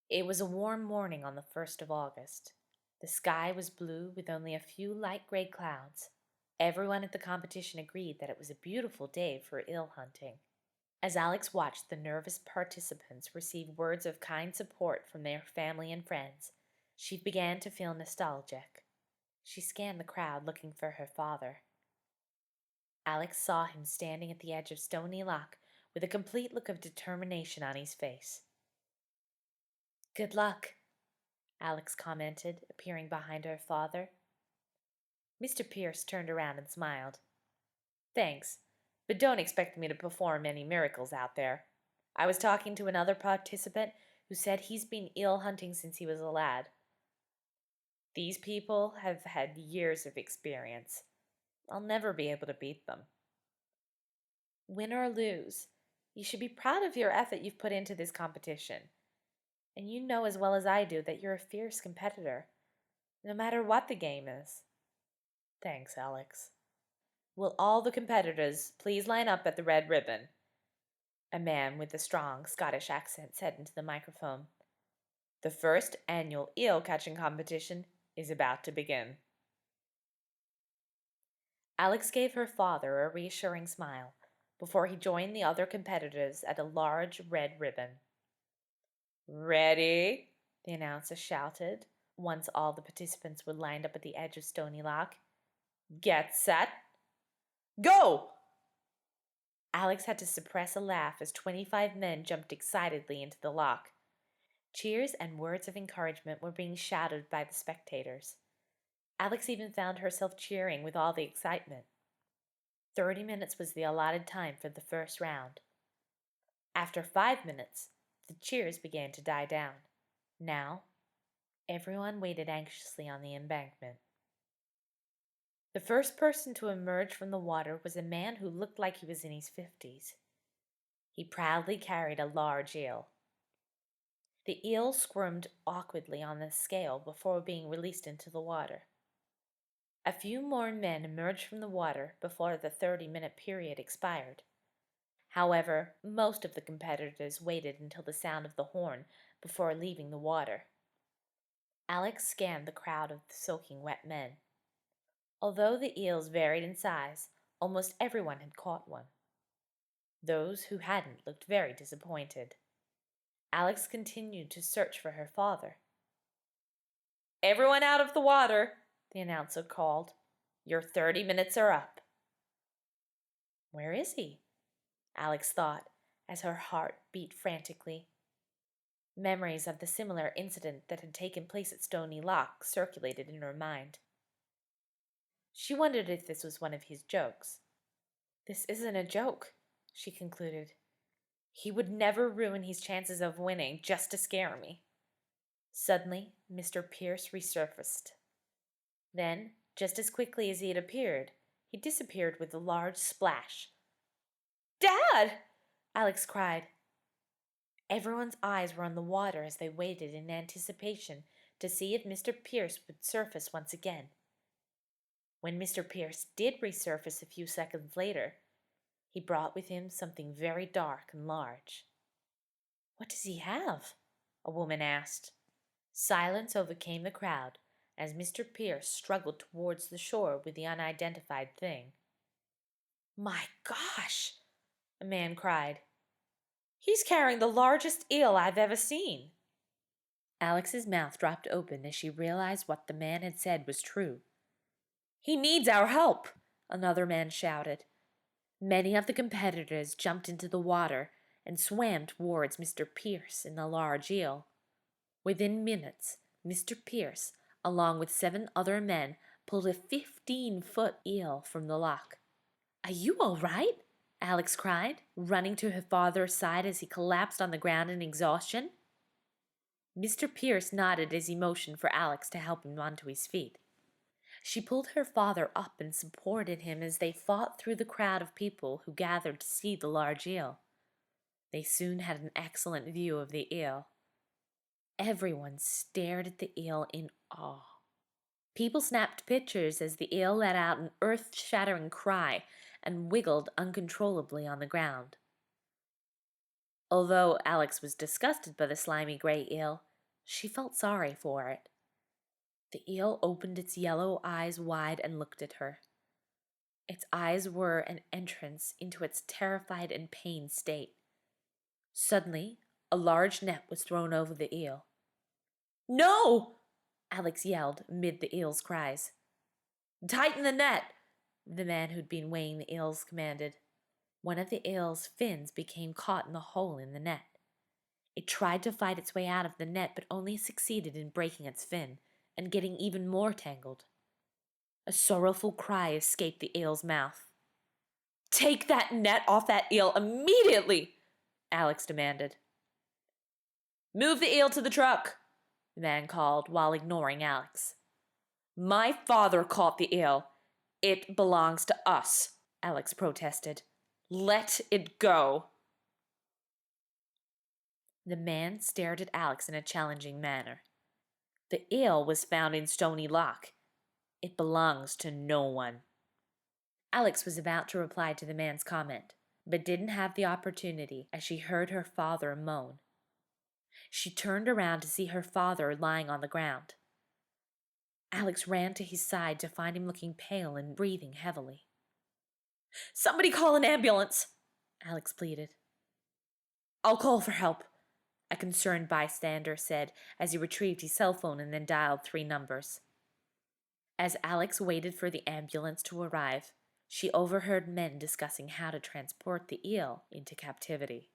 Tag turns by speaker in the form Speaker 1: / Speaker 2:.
Speaker 1: It was a warm morning on the 1st of August. The sky was blue with only a few light gray clouds. Everyone at the competition agreed that it was a beautiful day for eel hunting. As Alex watched the nervous participants receive words of kind support from their family and friends, she began to feel nostalgic. She scanned the crowd looking for her father. Alex saw him standing at the edge of Stony Loch with a complete look of determination on his face. "Good luck," Alex commented, appearing behind her father. Mr. Pierce turned around and smiled. "Thanks, but don't expect me to perform any miracles out there. I was talking to another participant who said he's been eel hunting since he was a lad. These people have had years of experience. I'll never be able to beat them." "Win or lose, you should be proud of your effort you've put into this competition. And you know as well as I do that you're a fierce competitor, no matter what the game is." "Thanks, Alex." "Will all the competitors please line up at the red ribbon?" a man with a strong Scottish accent said into the microphone. "The first annual eel catching competition is about to begin." Alex gave her father a reassuring smile before he joined the other competitors at a large red ribbon. "Ready?" the announcer shouted, once all the participants were lined up at the edge of Stony Loch. "Get set. Go!" Alex had to suppress a laugh as 25 men jumped excitedly into the loch. Cheers and words of encouragement were being shouted by the spectators. Alex even found herself cheering with all the excitement. 30 minutes was the allotted time for the first round. After 5 minutes, the cheers began to die down. Now, everyone waited anxiously on the embankment. The first person to emerge from the water was a man who looked like he was in his 50s. He proudly carried a large eel. The eel squirmed awkwardly on the scale before being released into the water. A few more men emerged from the water before the 30-minute period expired. However, most of the competitors waited until the sound of the horn before leaving the water. Alex scanned the crowd of soaking wet men. Although the eels varied in size, almost everyone had caught one. Those who hadn't looked very disappointed. Alex continued to search for her father. "Everyone out of the water," the announcer called. "Your 30 minutes are up." "Where is he?" Alex thought, as her heart beat frantically. Memories of the similar incident that had taken place at Stony Loch circulated in her mind. She wondered if this was one of his jokes. "This isn't a joke," she concluded. "He would never ruin his chances of winning just to scare me." Suddenly, Mr. Pierce resurfaced. Then, just as quickly as he had appeared, he disappeared with a large splash. "Dad!" Alex cried. Everyone's eyes were on the water as they waited in anticipation to see if Mr. Pierce would surface once again. When Mr. Pierce did resurface a few seconds later, he brought with him something very dark and large. "What does he have?" a woman asked. Silence overcame the crowd as Mr. Pierce struggled towards the shore with the unidentified thing. "My gosh!" a man cried. "He's carrying the largest eel I've ever seen." Alex's mouth dropped open as she realized what the man had said was true. "He needs our help," another man shouted. Many of the competitors jumped into the water and swam towards Mr. Pierce in the large eel. Within minutes, Mr. Pierce, along with 7 other men, pulled a 15-foot eel from the loch. "Are you all right?" Alex cried, running to her father's side as he collapsed on the ground in exhaustion. Mr. Pierce nodded as he motioned for Alex to help him onto his feet. She pulled her father up and supported him as they fought through the crowd of people who gathered to see the large eel. They soon had an excellent view of the eel. Everyone stared at the eel in awe. People snapped pictures as the eel let out an earth-shattering cry and wiggled uncontrollably on the ground. Although Alex was disgusted by the slimy gray eel, She felt sorry for it. The eel opened its yellow eyes wide and looked at her. Its eyes were an entrance into its terrified and pained state. Suddenly, a large net was thrown over the eel. "No!" Alex yelled amid the eel's cries. "Tighten the net!" the man who'd been weighing the eels commanded. One of the eel's fins became caught in the hole in the net. It tried to fight its way out of the net, but only succeeded in breaking its fin and getting even more tangled. A sorrowful cry escaped the eel's mouth. "Take that net off that eel immediately!" Alex demanded. "Move the eel to the truck," the man called while ignoring Alex. "My father caught the eel. It belongs to us," Alex protested. "Let it go." The man stared at Alex in a challenging manner. "The eel was found in Stony Loch. It belongs to no one." Alex was about to reply to the man's comment, but didn't have the opportunity as she heard her father moan. She turned around to see her father lying on the ground. Alex ran to his side to find him looking pale and breathing heavily. "Somebody call an ambulance," Alex pleaded. "I'll call for help," a concerned bystander said as he retrieved his cell phone and then dialed 3 numbers. As Alex waited for the ambulance to arrive, she overheard men discussing how to transport the eel into captivity.